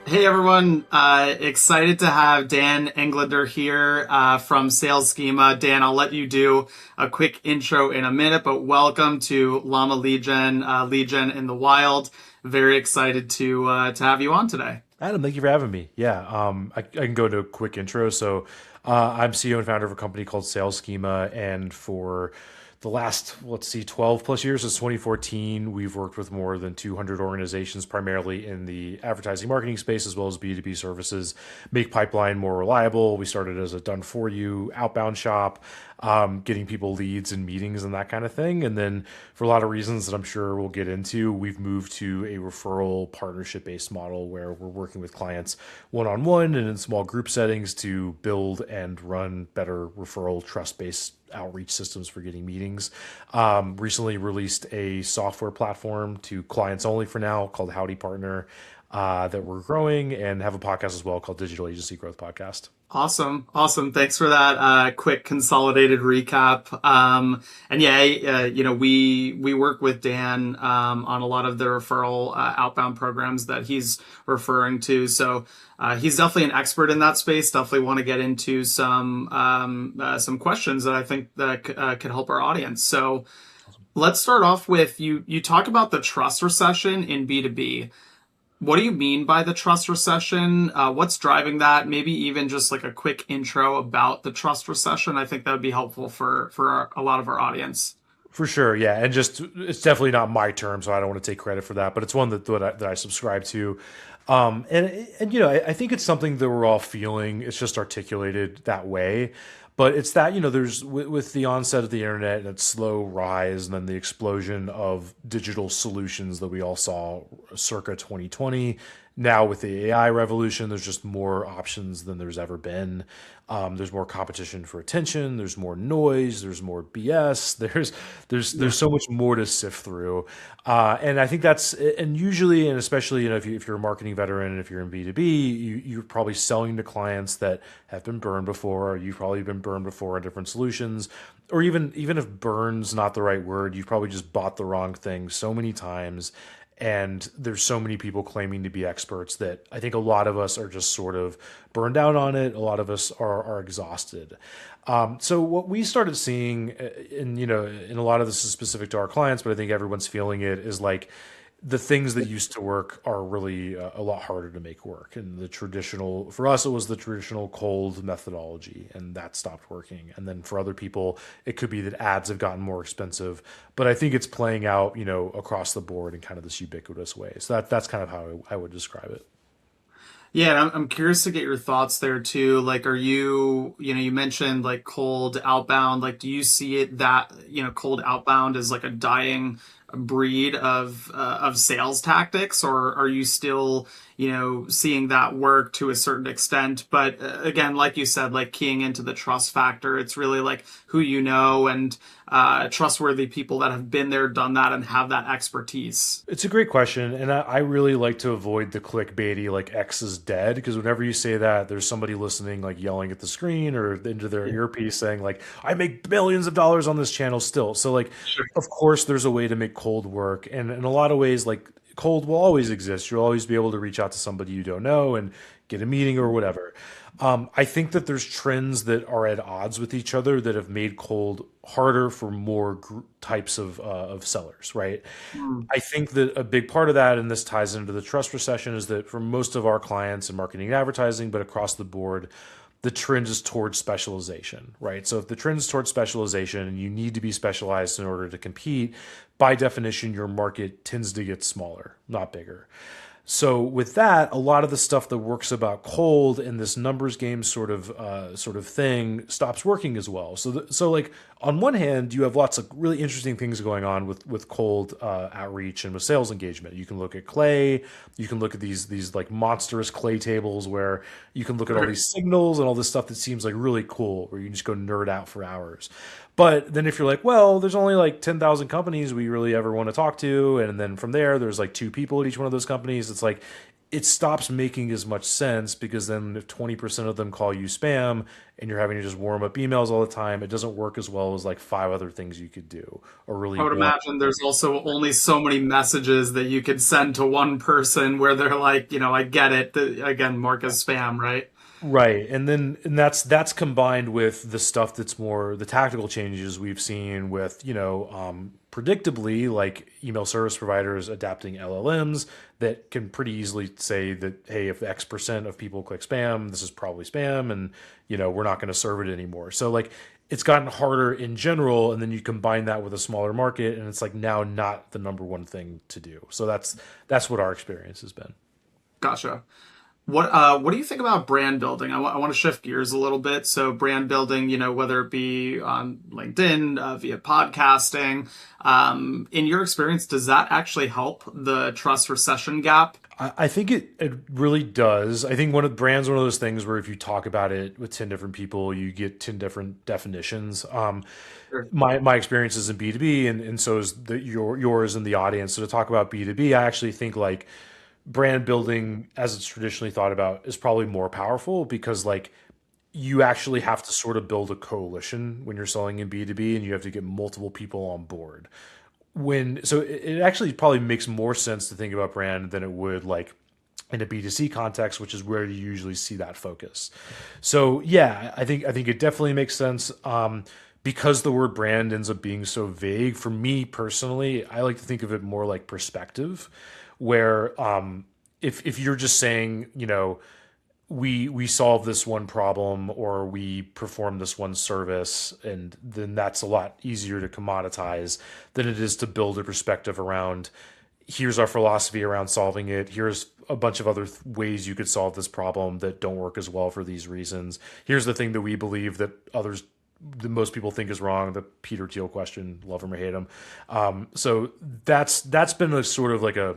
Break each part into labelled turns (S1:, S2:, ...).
S1: Hey everyone, excited to have Dan Englander here from Sales Schema. Dan, I'll let you do a quick intro in a minute, but welcome to Llama Legion, Legion in the Wild. Very excited to have you on today.
S2: Adam, thank you for having me. Yeah, I can go to a quick intro. I'm CEO and founder of a company called Sales Schema, and for the last, let's see, 12 plus years, since 2014, we've worked with more than 200 organizations, primarily in the advertising marketing space, as well as B2B services, make pipeline more reliable. We started as a done for you outbound shop, getting people leads and meetings and that kind of thing. And then for a lot of reasons that I'm sure we'll get into, we've moved to a referral partnership based model where we're working with clients one on one and in small group settings to build and run better referral trust based outreach systems for getting meetings. Recently released a software platform to clients only for now called Howdy Partner, that we're growing, and have a podcast as well called Digital Agency Growth Podcast.
S1: Awesome. Awesome. Thanks for that quick consolidated recap. And yeah, we work with Dan on a lot of the referral outbound programs that he's referring to. So he's definitely an expert in that space. Definitely want to get into some questions that I think that could help our audience. So let's start off with you talk about the trust recession in B2B. What do you mean by the trust recession? What's driving that? Maybe even just like a quick intro about the trust recession. I think that would be helpful for a lot of our audience.
S2: For sure, yeah, and just it's definitely not my term, so I don't want to take credit for that. But it's one that I subscribe to, and I think it's something that we're all feeling. It's just articulated that way, but it's that there's with the onset of the internet and its slow rise, and then the explosion of digital solutions that we all saw circa 2020. Now with the AI revolution, there's just more options than there's ever been. There's more competition for attention. There's more noise. There's more BS. There's so much more to sift through, and I think that's and usually and especially if you're a marketing veteran and if you're in B2B, you're probably selling to clients that have been burned before. Or you've probably been burned before on different solutions, or even if burn's not the right word, you've probably just bought the wrong thing so many times, and there's so many people claiming to be experts that I think a lot of us are just sort of burned out on it. A lot of us are exhausted. So what we started seeing, in a lot of this is specific to our clients, but I think everyone's feeling it, is like the things that used to work are really a lot harder to make work. And the traditional, for us, it was the traditional cold methodology, and that stopped working. And then for other people, it could be that ads have gotten more expensive. But I think it's playing out, across the board in kind of this ubiquitous way. So that's kind of how I would describe it.
S1: Yeah, and I'm curious to get your thoughts there too. Like, are you mentioned like cold outbound. Like, do you see it that, cold outbound is like a dying breed of sales tactics, or are you still, seeing that work to a certain extent? But again, like you said, like keying into the trust factor, it's really like who you know and trustworthy people that have been there, done that, and have that expertise.
S2: It's a great question, and I really like to avoid the clickbaity like X is dead, because whenever you say that, there's somebody listening like yelling at the screen or into their earpiece saying like, "I make millions of dollars on this channel still." So like, of course, there's a way to make cold work, and in a lot of ways, like cold will always exist. You'll always be able to reach out to somebody you don't know and get a meeting or whatever. I think that there's trends that are at odds with each other that have made cold harder for more types of sellers, right?
S1: Mm.
S2: I think that a big part of that, and this ties into the trust recession, is that for most of our clients in marketing and advertising, but across the board, the trend is towards specialization, right? So if the trend is towards specialization and you need to be specialized in order to compete, by definition, your market tends to get smaller, not bigger. So with that, a lot of the stuff that works about cold and this numbers game sort of thing stops working as well. So like on one hand, you have lots of really interesting things going on with cold outreach and with sales engagement. You can look at clay, you can look at these like monstrous clay tables where you can look at all
S1: Sure.
S2: these signals and all this stuff that seems like really cool, where you can just go nerd out for hours. But then if you're like, well, there's only like 10,000 companies we really ever want to talk to, and then from there, there's like two people at each one of those companies. It's like it stops making as much sense, because then if 20% of them call you spam and you're having to just warm up emails all the time, it doesn't work as well as like five other things you could do or really
S1: I would
S2: warm.
S1: imagine there's also only so many messages that you could send to one person where they're like, I get it. Again, mark as spam, right?
S2: Right. And that's combined with the stuff that's more the tactical changes we've seen with, predictably, like email service providers adapting LLMs that can pretty easily say that, hey, if X% of people click spam, this is probably spam, and we're not going to serve it anymore. So like it's gotten harder in general, and then you combine that with a smaller market, and it's like now not the number one thing to do. So that's what our experience has been.
S1: Gotcha. What do you think about brand building? I want to shift gears a little bit. So brand building, whether it be on LinkedIn, via podcasting, in your experience, does that actually help the trust recession gap?
S2: I think it really does. I think one of those things where if you talk about it with 10 different people, you get 10 different definitions.
S1: Sure.
S2: My experience is in B2B, and so is yours in the audience. So to talk about B2B, I actually think like brand building as it's traditionally thought about is probably more powerful, because like you actually have to sort of build a coalition when you're selling in B2B, and you have to get multiple people on board. It actually probably makes more sense to think about brand than it would like in a B2C context, which is where you usually see that focus. So yeah, I think it definitely makes sense. Because the word brand ends up being so vague, for me personally, I like to think of it more like perspective, where if you're just saying, we solve this one problem, or we perform this one service, and then that's a lot easier to commoditize than it is to build a perspective around, here's our philosophy around solving it, here's a bunch of other ways you could solve this problem that don't work as well for these reasons, here's the thing that we believe that most people think is wrong, the Peter Thiel question, love him or hate him. So that's been a sort of like a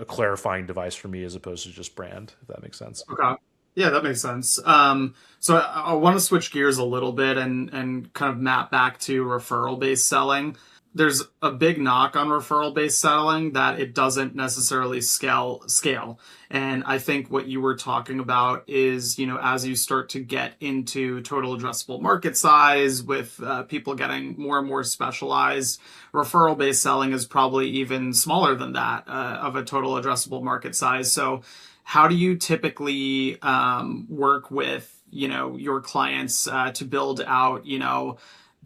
S2: clarifying device for me, as opposed to just brand, if that makes sense.
S1: Okay. Yeah, that makes sense. So I want to switch gears a little bit and kind of map back to referral-based selling. There's a big knock on referral-based selling that it doesn't necessarily scale. And I think what you were talking about is, as you start to get into total addressable market size with people getting more and more specialized, referral-based selling is probably even smaller than that of a total addressable market size. So how do you typically work with, your clients to build out,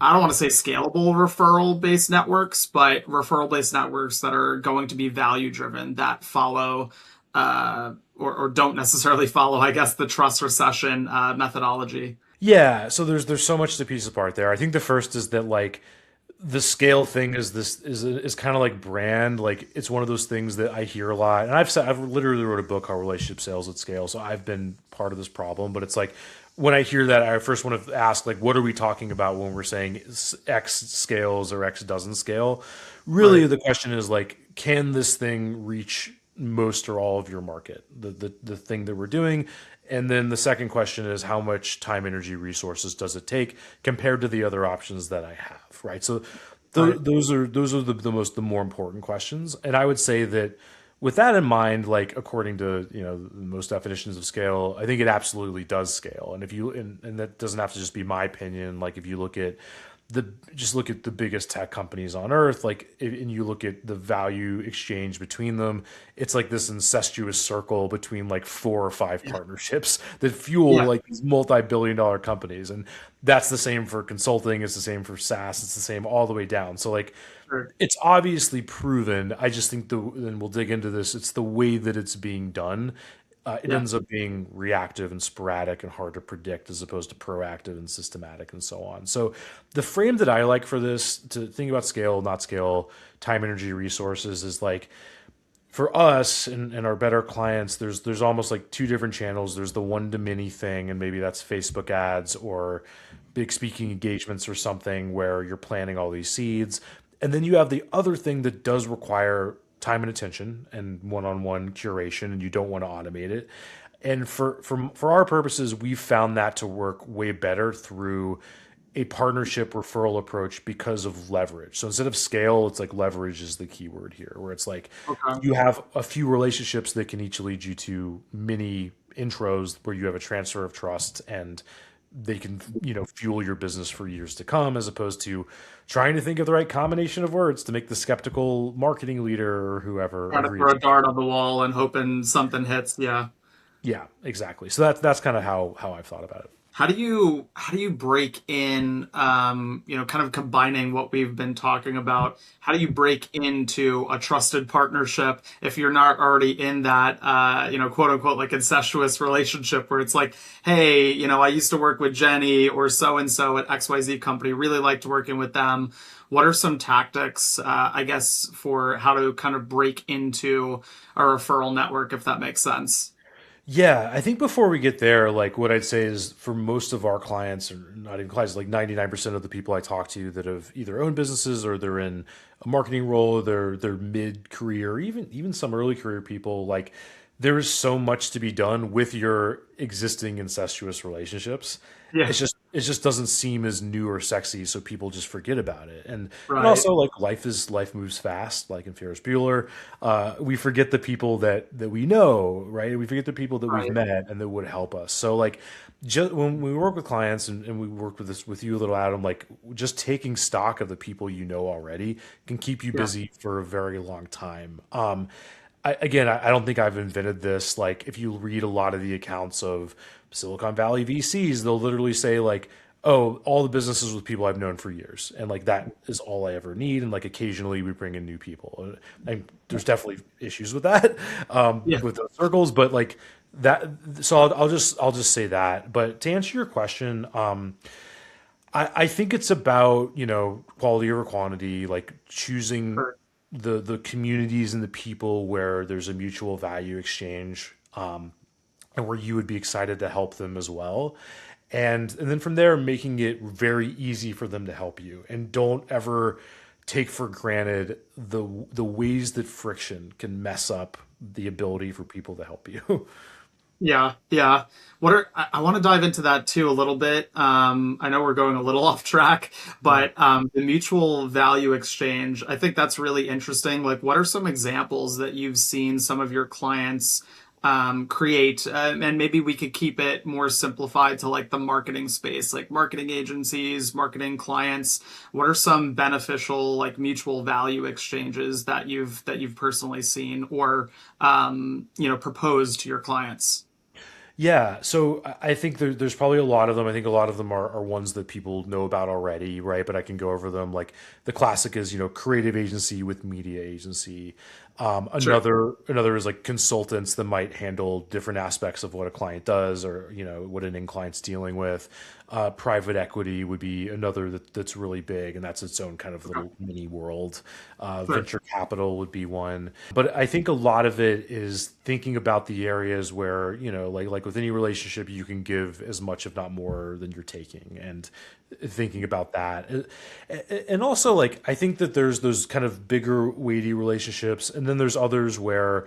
S1: I don't want to say scalable referral based networks, but referral based networks that are going to be value driven, that follow or don't necessarily follow, I guess, the trust recession methodology?
S2: Yeah, so there's so much to piece apart there. I think the first is that like the scale thing is kind of like brand. Like it's one of those things that I hear a lot, and I've literally wrote a book called Relationship Sales at Scale, so I've been part of this problem. But it's like when I hear that, I first want to ask like, what are we talking about when we're saying X scales or X doesn't scale? Really,
S1: Right.
S2: the question is like, can this thing reach most or all of your market? The thing that we're doing. And then the second question is, how much time, energy, resources does it take compared to the other options that I have, right? So
S1: Right.
S2: those are the more important questions. And I would say that with that in mind, like according to most definitions of scale, I think it absolutely does scale. And if you and that doesn't have to just be my opinion. Like if you look at the biggest tech companies on earth, and you look at the value exchange between them, it's like this incestuous circle between like four or five
S1: Yeah.
S2: partnerships that fuel
S1: Yeah.
S2: like these multi-billion-dollar companies. And that's the same for consulting, it's the same for SaaS, it's the same all the way down. So like
S1: Sure.
S2: it's obviously proven. I just think and we'll dig into this, it's the way that it's being done. It
S1: Yeah.
S2: ends up being reactive and sporadic and hard to predict, as opposed to proactive and systematic and so on. So the frame that I like for this to think about scale, not scale, time, energy, resources is like for us and our better clients, there's almost like two different channels. There's the one to many thing, and maybe that's Facebook ads or big speaking engagements or something where you're planting all these seeds. And then you have the other thing that does require time and attention and one-on-one curation, and you don't want to automate it. And for our purposes, we've found that to work way better through a partnership referral approach because of leverage. So instead of scale, it's like leverage is the key word here, where it's like
S1: Okay.
S2: you have a few relationships that can each lead you to many intros where you have a transfer of trust and they can, fuel your business for years to come, as opposed to trying to think of the right combination of words to make the skeptical marketing leader or whoever
S1: Trying to
S2: agree.
S1: throw a dart on the wall and hoping something hits. Yeah.
S2: Yeah, exactly. So that's kind of how I've thought about it.
S1: How do you break in, kind of combining what we've been talking about? How do you break into a trusted partnership if you're not already in that, quote unquote, like incestuous relationship where it's like, hey, I used to work with Jenny or so and so at XYZ company, really liked working with them. What are some tactics, I guess, for how to kind of break into a referral network, if that makes sense?
S2: Yeah, I think before we get there, like what I'd say is for most of our clients, or not even clients, like 99% of the people I talk to that have either owned businesses or they're in a marketing role, they're mid-career, even some early career people, like there is so much to be done with your existing incestuous relationships.
S1: Yeah.
S2: It just doesn't seem as new or sexy, so people just forget about it. And
S1: Right.
S2: also like life moves fast, like in Ferris Bueller. We forget the people that we know, right? We forget the people that we've
S1: Right.
S2: met and that would help us. So like just when we work with clients and we work with this with you, little Adam, like just taking stock of the people you know already can keep you
S1: Yeah.
S2: busy for a very long time. I don't think I've invented this. Like, if you read a lot of the accounts of Silicon Valley VCs, they'll literally say like, "Oh, all the businesses with people I've known for years," and like that is all I ever need. And like occasionally we bring in new people. And there's definitely issues with that,
S1: Yeah.
S2: with those circles, but like that. So I'll just say that. But to answer your question, I think it's about, quality over quantity, like choosing
S1: Sure.
S2: the communities and the people where there's a mutual value exchange, and where you would be excited to help them as well. And then from there, making it very easy for them to help you. And don't ever take for granted the ways that friction can mess up the ability for people to help you.
S1: Yeah, yeah. I want to dive into that too a little bit. I know we're going a little off track, but the mutual value exchange, I think that's really interesting. Like, what are some examples that you've seen some of your clients create? And maybe we could keep it more simplified to like the marketing space, like marketing agencies, marketing clients. What are some beneficial like mutual value exchanges that you've personally seen or proposed to your clients?
S2: Yeah, so I think there's probably a lot of them. I think a lot of them are ones that people know about already, right? But I can go over them. Like the classic is, creative agency with media agency.
S1: Sure.
S2: Another is like consultants that might handle different aspects of what a client does, or what an end client's dealing with. Private equity would be another that's really big, and that's its own kind of
S1: Okay.
S2: little mini world.
S1: Sure.
S2: Venture capital would be one, but I think a lot of it is thinking about the areas where, like with any relationship, you can give as much, if not more, than you're taking, and thinking about that. And also, like, I think that there's those kind of bigger, weighty relationships, and then there's others where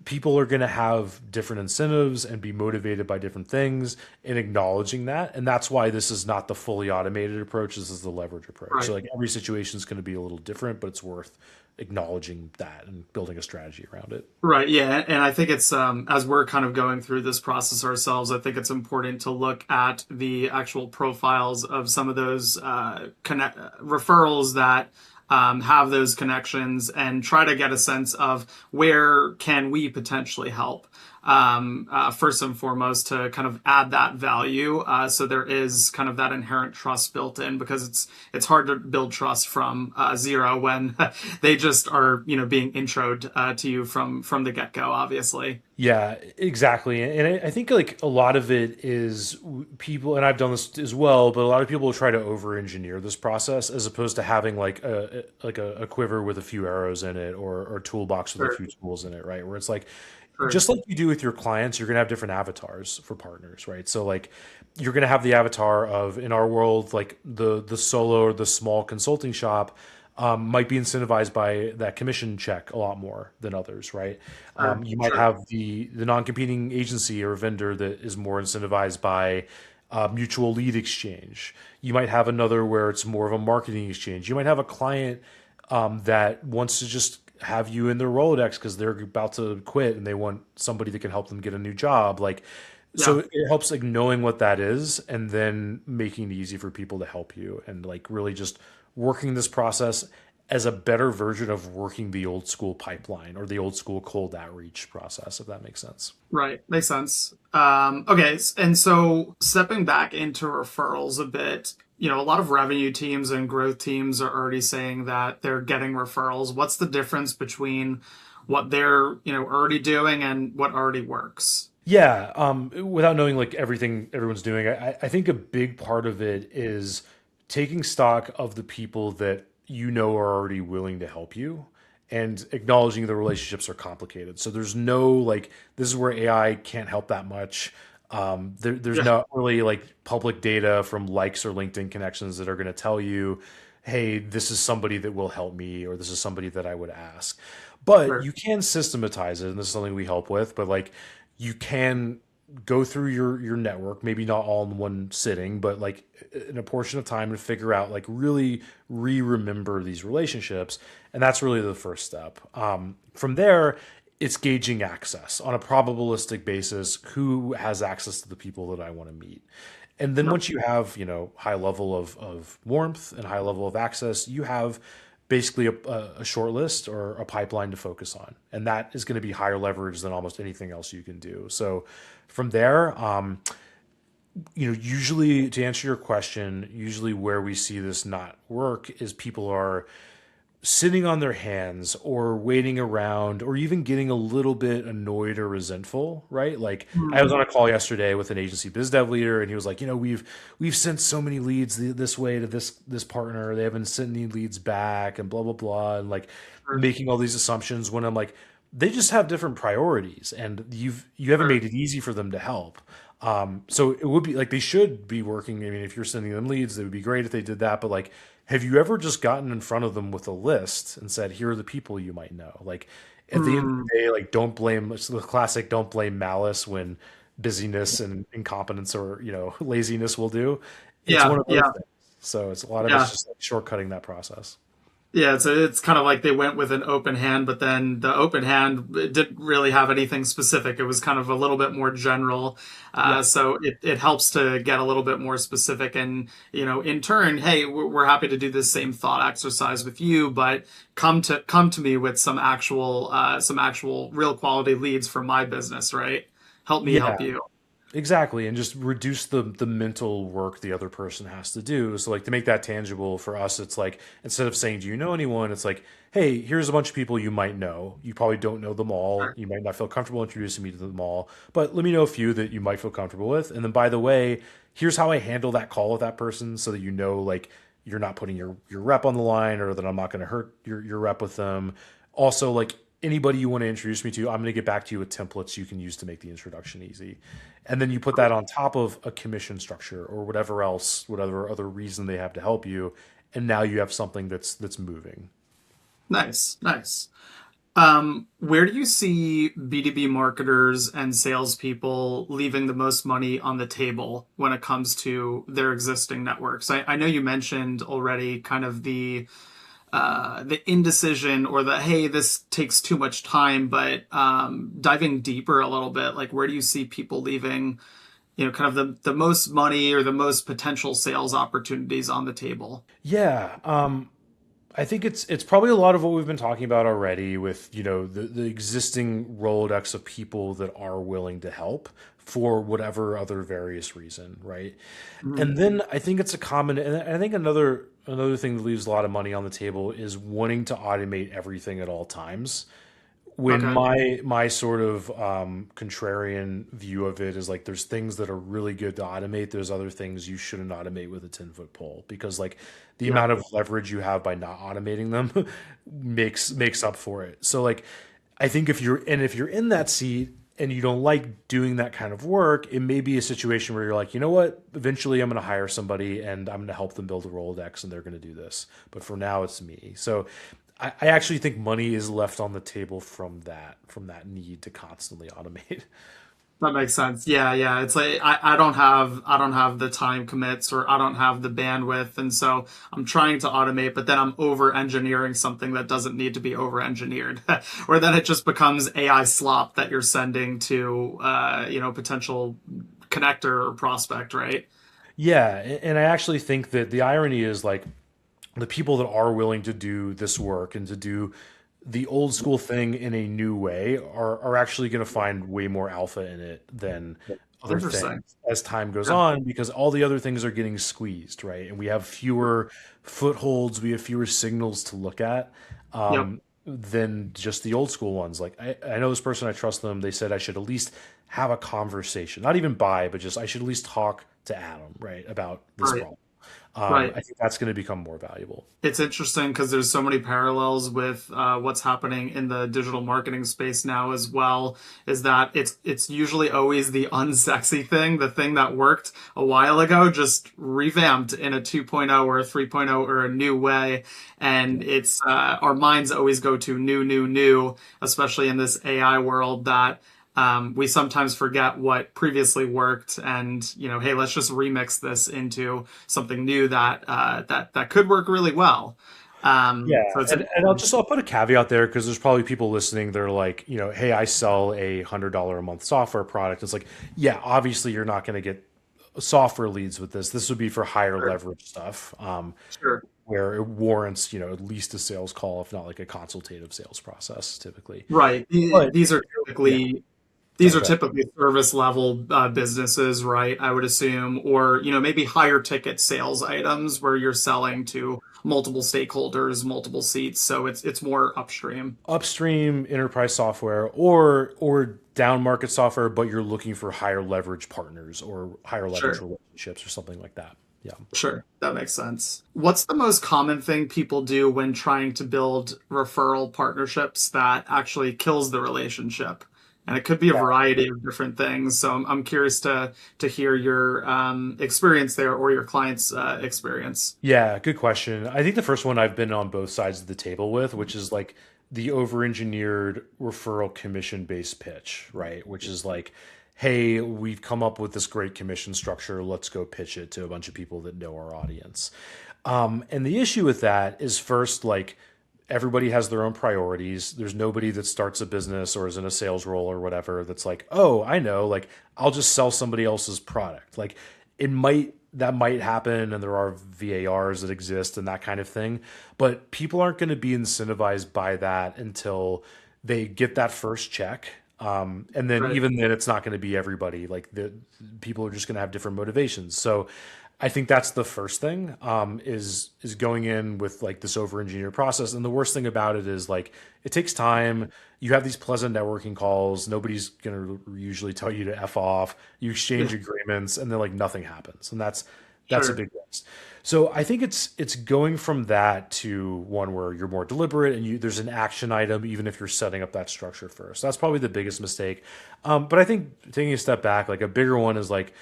S2: people are going to have different incentives and be motivated by different things, and acknowledging that. And that's why this is not the fully automated approach. This is the leverage approach. So
S1: Right.
S2: like every situation is going to be a little different, but it's worth acknowledging that and building a strategy around it.
S1: Right, yeah, and I think it's as we're kind of going through this process ourselves, I think it's important to look at the actual profiles of some of those referrals that have those connections and try to get a sense of where can we potentially help. First and foremost, to kind of add that value, so there is kind of that inherent trust built in because it's hard to build trust from zero when they just are being introed to you from the get go. Obviously,
S2: Yeah, exactly. And I think like a lot of it is people, and I've done this as well, but a lot of people will try to over-engineer this process as opposed to having like a quiver with a few arrows in it, or a toolbox with a
S1: sure,
S2: few tools in it, right? Where it's like
S1: sure,
S2: just like you do with your clients, you're gonna have different avatars for partners, right? So like you're gonna have the avatar of, in our world, like the solo or the small consulting shop, might be incentivized by that commission check a lot more than others, right?
S1: sure,
S2: You might
S1: sure,
S2: have the non-competing agency or vendor that is more incentivized by, mutual lead exchange. You might have another where it's more of a marketing exchange. You might have a client that wants to just have you in their Rolodex because they're about to quit and they want somebody that can help them get a new job. Like, so
S1: Yeah.
S2: it helps like knowing what that is and then making it easy for people to help you and like really just working this process as a better version of working the old school pipeline or the old school cold outreach process, if that makes sense.
S1: Right. Makes sense. Okay. And so stepping back into referrals a bit, a lot of revenue teams and growth teams are already saying that they're getting referrals. What's the difference between what they're, already doing and what already works?
S2: Yeah, without knowing like everything everyone's doing, I think a big part of it is taking stock of the people that you know are already willing to help you and acknowledging the relationships are complicated. So there's no like this is where AI can't help that much. There's
S1: Yeah.
S2: not really like public data from likes or LinkedIn connections that are going to tell you, hey, this is somebody that will help me or this is somebody that I would ask. But
S1: Sure.
S2: you can systematize it, and this is something we help with. But like you can go through your network, maybe not all in one sitting, but like in a portion of time to figure out like really remember these relationships, and that's really the first step. From there, it's gauging access on a probabilistic basis. Who has access to the people that I want to meet? And then
S1: Yep.
S2: once you have, high level of warmth and high level of access, you have basically a short list or a pipeline to focus on. And that is going to be higher leverage than almost anything else you can do. So from there, usually to answer your question, usually where we see this not work is people are sitting on their hands or waiting around or even getting a little bit annoyed or resentful, right? Like I was
S1: Hmm.
S2: on a call yesterday with an agency biz dev leader and he was like, we've sent so many leads this way to this partner. They haven't sent any leads back and blah blah blah and like
S1: Sure.
S2: making all these assumptions when I'm like they just have different priorities and you haven't
S1: Sure.
S2: made it easy for them to help. So it would be like they should be working. I mean, if you're sending them leads, it would be great if they did that. But like, have you ever just gotten in front of them with a list and said, "Here are the people you might know"? Like, at the end of
S1: Hmm.
S2: the day, like, don't blame. It's the classic, don't blame malice when busyness and incompetence or laziness will do. It's
S1: Yeah.
S2: one of those
S1: Yeah.
S2: things. So it's a lot of it's
S1: Yeah.
S2: just like shortcutting that process.
S1: Yeah, it's kind of like they went with an open hand, but then the open hand didn't really have anything specific. It was kind of a little bit more general.
S2: Yep.
S1: So it helps to get a little bit more specific. And, in turn, hey, we're happy to do this same thought exercise with you, but come to me with some actual real quality leads for my business, right? Help me
S2: Yeah.
S1: help you.
S2: Exactly, and just reduce the mental work the other person has to do. So like to make that tangible for us, it's like instead of saying, "Do you know anyone?" It's like, "Hey, here's a bunch of people you might know. You probably don't know them all.
S1: Sure.
S2: You might not feel comfortable introducing me to them all, but let me know a few that you might feel comfortable with. And then by the way, here's how I handle that call with that person, so that like you're not putting your rep on the line, or that I'm not going to hurt your rep with them. Also, like anybody you want to introduce me to, I'm going to get back to you with templates you can use to make the introduction easy." And then you put that on top of a commission structure or whatever else, whatever other reason they have to help you, and now you have something that's moving.
S1: Nice, nice. Where do you see B2B marketers and salespeople leaving the most money on the table when it comes to their existing networks? I know you mentioned already kind of the indecision or the hey, this takes too much time, but diving deeper a little bit, like where do you see people leaving, kind of the most money or the most potential sales opportunities on the table?
S2: Yeah, I think it's probably a lot of what we've been talking about already with the existing Rolodex of people that are willing to help for whatever other various reason, right?
S1: Mhm.
S2: And then I think it's a common, and I think another thing that leaves a lot of money on the table is wanting to automate everything at all times. When
S1: Okay.
S2: my sort of contrarian view of it is like there's things that are really good to automate, there's other things you shouldn't automate with a 10-foot pole because like the
S1: Yeah.
S2: amount of leverage you have by not automating them makes up for it. So like I think if you're in that seat and you don't like doing that kind of work, it may be a situation where you're like, you know what, eventually I'm going to hire somebody and I'm going to help them build a Rolodex and they're going to do this. But for now, it's me. So I actually think money is left on the table from that need to constantly automate.
S1: That makes sense. Yeah, yeah. It's like I don't have the time commits or I don't have the bandwidth, and so I'm trying to automate, but then I'm over engineering something that doesn't need to be over engineered, or then it just becomes AI slop that you're sending to potential connector or prospect, right?
S2: Yeah, and I actually think that the irony is like the people that are willing to do this work and to do the old school thing in a new way are actually going to find way more alpha in it than other
S1: Interesting.
S2: things as time goes
S1: Yeah.
S2: on because all the other things are getting squeezed, right? And we have fewer footholds, we have fewer signals to look at
S1: Yep.
S2: than just the old school ones. Like I know this person, I trust them. They said I should at least have a conversation, not even buy, but just I should at least talk to Adam, right, about this
S1: Right.
S2: problem.
S1: Right.
S2: I think that's going to become more valuable.
S1: It's interesting because there's so many parallels with what's happening in the digital marketing space now as well. Is that it's usually always the unsexy thing, the thing that worked a while ago, just revamped in a 2.0 or a 3.0 or a new way, and it's our minds always go to new, new, new, especially in this AI world that. We sometimes forget what previously worked, and hey, let's just remix this into something new that that could work really well.
S2: Yeah,
S1: So it's
S2: and I'll put a caveat there because there's probably people listening that are like, hey, I sell a $100 a month software product. It's like, yeah, obviously you're not going to get software leads with this. This would be for higher
S1: sure,
S2: leverage stuff,
S1: sure,
S2: where it warrants, at least a sales call, if not like a consultative sales process, typically.
S1: right.
S2: But yeah,
S1: These
S2: sorry,
S1: are
S2: go ahead.
S1: typically service level businesses, right? I would assume, or maybe higher ticket sales items where you're selling to multiple stakeholders, multiple seats. So it's more upstream.
S2: Upstream enterprise software or down market software, but you're looking for higher leverage partners or higher leverage
S1: Sure.
S2: relationships or something like that. Yeah.
S1: Sure, that makes sense. What's the most common thing people do when trying to build referral partnerships that actually kills the relationship? And it could be a variety of different things. So I'm curious to hear your experience there or your client's experience.
S2: Yeah, good question. I think the first one I've been on both sides of the table with, which is like the over-engineered referral commission-based pitch, right? Which is like, hey, we've come up with this great commission structure. Let's go pitch it to a bunch of people that know our audience. And the issue with that is first, like, everybody has their own priorities. There's nobody that starts a business or is in a sales role or whatever that's like, oh, I know, like I'll just sell somebody else's product. Like that might happen and there are VARs that exist and that kind of thing, but people aren't going to be incentivized by that until they get that first check. And then
S1: Right.
S2: even then it's not going to be everybody. Like the people are just going to have different motivations. So I think that's the first thing, is going in with like this over engineered process. And the worst thing about it is like it takes time. You have these pleasant networking calls. Nobody's gonna usually tell you to F off. You
S1: Yeah,
S2: exchange agreements and then like nothing happens. And that's a
S1: sure.
S2: big risk. So I think it's going from that to one where you're more deliberate and there's an action item even if you're setting up that structure first. That's probably the biggest mistake. But I think taking a step back, like a bigger one is like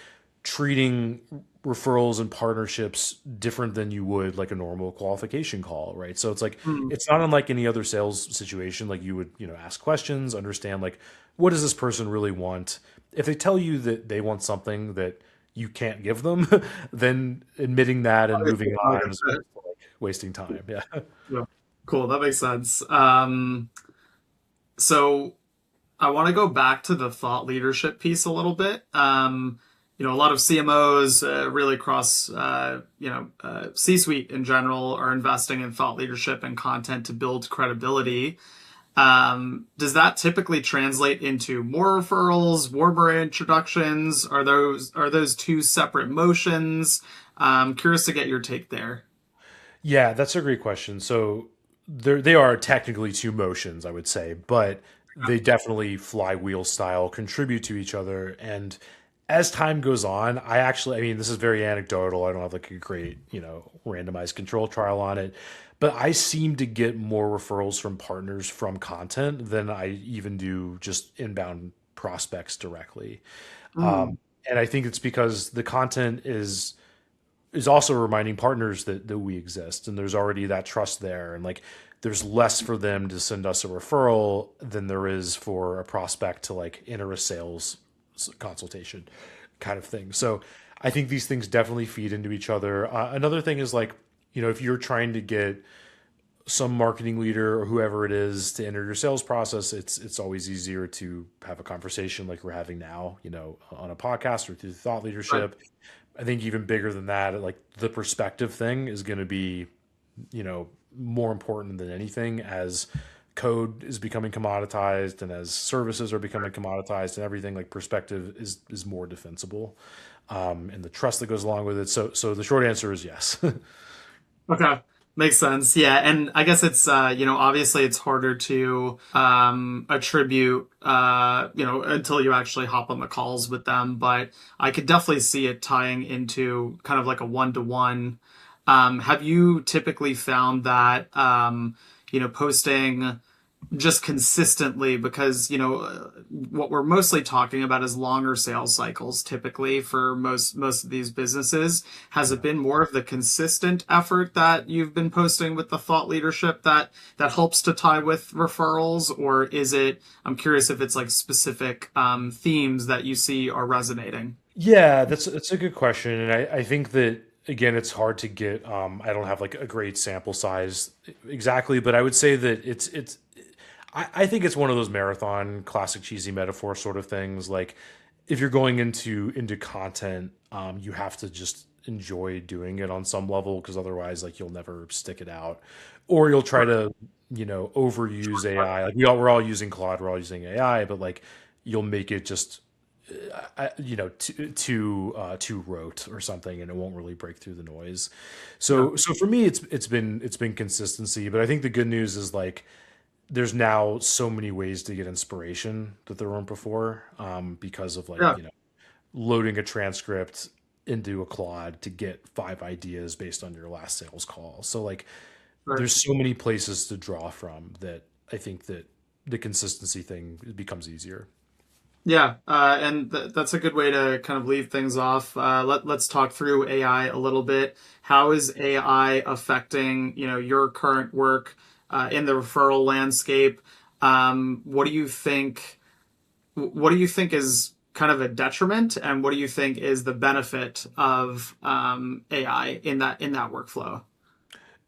S2: treating referrals and partnerships different than you would like a normal qualification call, right? So it's like
S1: Hmm.
S2: it's not unlike any other sales situation. Like you would, ask questions, understand like what does this person really want? If they tell you that they want something that you can't give them, then admitting that and
S1: Obviously
S2: moving
S1: not a
S2: on
S1: good
S2: is
S1: fit.
S2: like wasting time. Yeah.
S1: Yeah. Cool, that makes sense. So I want to go back to the thought leadership piece a little bit. A lot of CMOs, really across, C-suite in general, are investing in thought leadership and content to build credibility. Does that typically translate into more referrals, warmer introductions? Are those two separate motions? Curious to get your take there.
S2: Yeah, that's a great question. So they are technically two motions, I would say, but they definitely flywheel style contribute to each other. And as time goes on, I mean, this is very anecdotal. I don't have like a great, randomized control trial on it, but I seem to get more referrals from partners from content than I even do just inbound prospects directly.
S1: Mm,
S2: And I think it's because the content is also reminding partners that we exist and there's already that trust there and like there's less for them to send us a referral than there is for a prospect to like enter a sales consultation kind of thing. So I think these things definitely feed into each other. Another thing is like, if you're trying to get some marketing leader or whoever it is to enter your sales process, it's always easier to have a conversation like we're having now, on a podcast or through thought
S1: Right.
S2: leadership. I think even bigger than that, like the perspective thing is going to be, more important than anything as code is becoming commoditized and as services are becoming commoditized and everything. Like perspective is more defensible, and the trust that goes along with it. So the short answer is yes.
S1: Okay. Makes sense. Yeah. And I guess it's, obviously it's harder to attribute, until you actually hop on the calls with them. But I could definitely see it tying into kind of like a one-to-one. Have you typically found that, posting just consistently because what we're mostly talking about is longer sales cycles typically for most of these businesses. Has it been more of the consistent effort that you've been posting with the thought leadership that helps to tie with referrals, or is it, I'm curious if it's like specific themes that you see are resonating?
S2: Yeah, that's a good question, and I think that again, it's hard to get. I don't have like a great sample size exactly, but I would say that it's. I think it's one of those marathon classic cheesy metaphor sort of things. Like if you're going into content, you have to just enjoy doing it on some level because otherwise, like you'll never stick it out, or you'll try to overuse AI. Like we're all using Claude, we're all using AI, but like you'll make it just too rote or something, and it won't really break through the noise.
S1: Yeah.
S2: So for me, it's been consistency. But I think the good news is like there's now so many ways to get inspiration that there weren't before, because of like
S1: Yeah.
S2: loading a transcript into a Claude to get 5 ideas based on your last sales call. So like
S1: Right.
S2: there's so many places to draw from that I think that the consistency thing becomes easier.
S1: Yeah, and that's a good way to kind of leave things off. Let's talk through AI a little bit. How is AI affecting, your current work in the referral landscape? What do you think? What do you think is kind of a detriment, and what do you think is the benefit of AI in that workflow?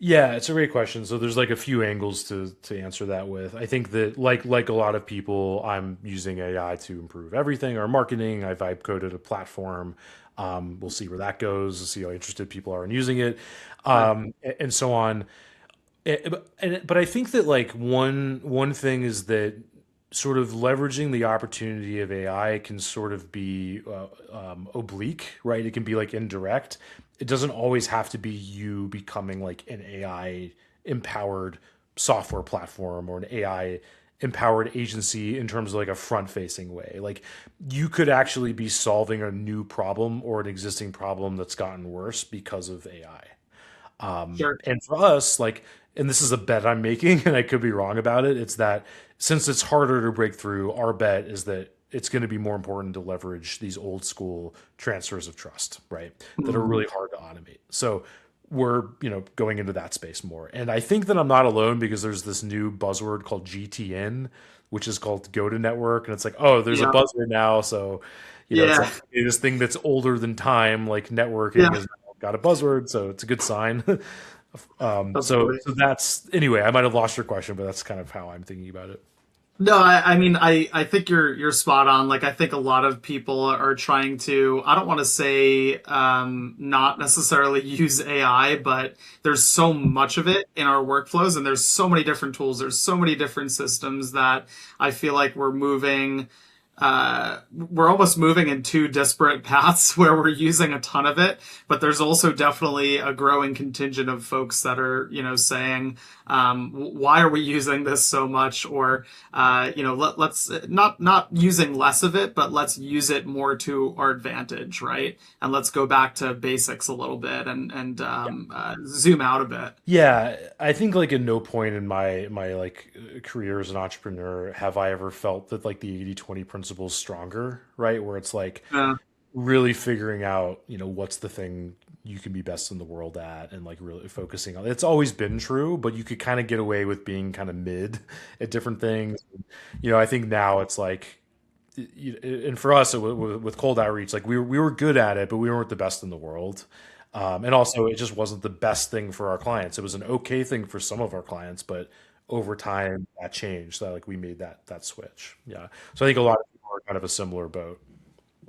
S2: Yeah, it's a great question. So there's like a few angles to answer that with. I think that like a lot of people, I'm using AI to improve everything. Our marketing, I vibe coded a platform. We'll see where that goes. See how interested people are in using it,
S1: Right.
S2: and so on. But I think that like one thing is that sort of leveraging the opportunity of AI can sort of be oblique, right? It can be like indirect. It doesn't always have to be you becoming like an AI empowered software platform or an AI empowered agency in terms of like a front facing way. Like you could actually be solving a new problem or an existing problem that's gotten worse because of AI.
S1: Sure.
S2: And for us, like, and this is a bet I'm making, and I could be wrong about it. It's that since it's harder to break through, our bet is that it's going to be more important to leverage these old school transfers of trust, right? That are
S1: Mhm.
S2: really hard to automate. So we're, going into that space more. And I think that I'm not alone because there's this new buzzword called GTN, which is called go to network. And it's like, oh, there's a
S1: Yeah.
S2: buzzword now. So, it's
S1: Yeah.
S2: like this thing that's older than time, like networking
S1: Yeah.
S2: is now got a buzzword. So it's a good sign. So
S1: Absolutely.
S2: that's anyway. I might have lost your question, but that's kind of how I'm thinking about it.
S1: No, I mean, I think you're spot on. Like, I think a lot of people are trying to, I don't want to say, not necessarily use AI, but there's so much of it in our workflows, and there's so many different tools, there's so many different systems that I feel like we're almost moving in two disparate paths where we're using a ton of it, but there's also definitely a growing contingent of folks that are, saying, why are we using this so much? Or, let's not using less of it, but let's use it more to our advantage, right? And let's go back to basics a little bit and zoom out a bit.
S2: Yeah, I think like at no point in my like career as an entrepreneur have I ever felt that like the 80/20 principle is stronger, right? Where it's like
S1: Uh,
S2: really figuring out, what's the thing you can be best in the world at and like really focusing on. It's always been true, but you could kind of get away with being kind of mid at different things. I think now it's like and for us with cold outreach, like we were good at it, but we weren't the best in the world. And also, it just wasn't the best thing for our clients. It was an okay thing for some of our clients, but over time that changed. So like we made that switch. Yeah. So I think a lot of people are kind of a similar boat.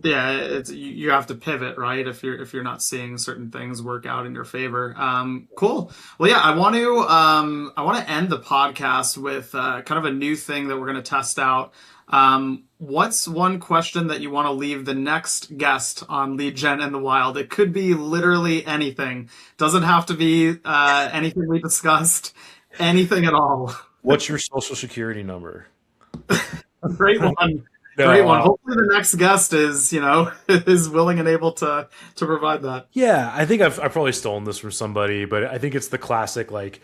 S1: Yeah, you have to pivot, right? If you're not seeing certain things work out in your favor. Cool. Well, yeah, I want to end the podcast with kind of a new thing that we're going to test out. What's one question that you want to leave the next guest on Lead Gen in the Wild? It could be literally anything. Doesn't have to be anything we discussed. Anything at all.
S2: What's your social security number?
S1: Great one.
S2: No,
S1: Great one. Hopefully the next guest is, is willing and able to provide that.
S2: yeah, I think I've probably stolen this from somebody, but I think it's the classic like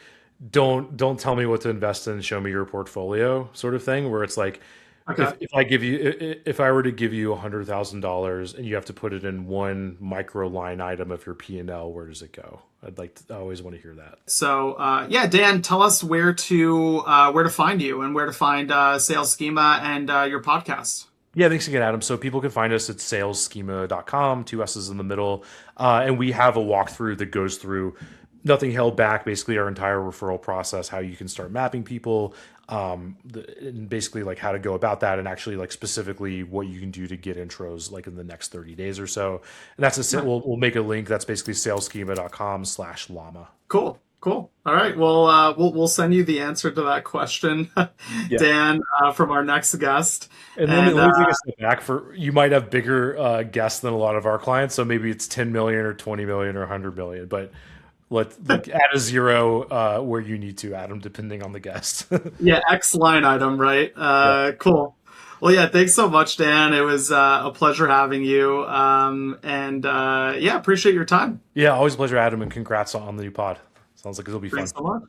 S2: don't tell me what to invest in, show me your portfolio sort of thing, where it's like
S1: Okay.
S2: if I were to give you $100,000 and you have to put it in one micro line item of your P&L, where does it go? I always want to hear that.
S1: So yeah, Dan, tell us where to find you and where to find Sales Schema and your podcast.
S2: Yeah, thanks again, Adam. So people can find us at salesschema.com, two S's in the middle. And we have a walkthrough that goes through nothing held back, basically our entire referral process, how you can start mapping people, and basically like how to go about that, and actually like specifically what you can do to get intros like in the next 30 days or so. And we'll make a link. That's basically salesschema.com/llama.
S1: Cool. Cool. All right. Well, we'll send you the answer to that question,
S2: Yeah.
S1: Dan, from our next guest.
S2: And let me take a step back. For you might have bigger guests than a lot of our clients, so maybe it's 10 million or 20 million or 100 million, but let's add a zero where you need to, Adam, depending on the guest.
S1: Yeah, X line item, right?
S2: Yeah.
S1: Cool. Well, yeah, thanks so much, Dan. It was a pleasure having you. And yeah, appreciate your time.
S2: Yeah, always a pleasure, Adam, and congrats on the new pod. Sounds like it'll be fun.
S1: Thanks so much.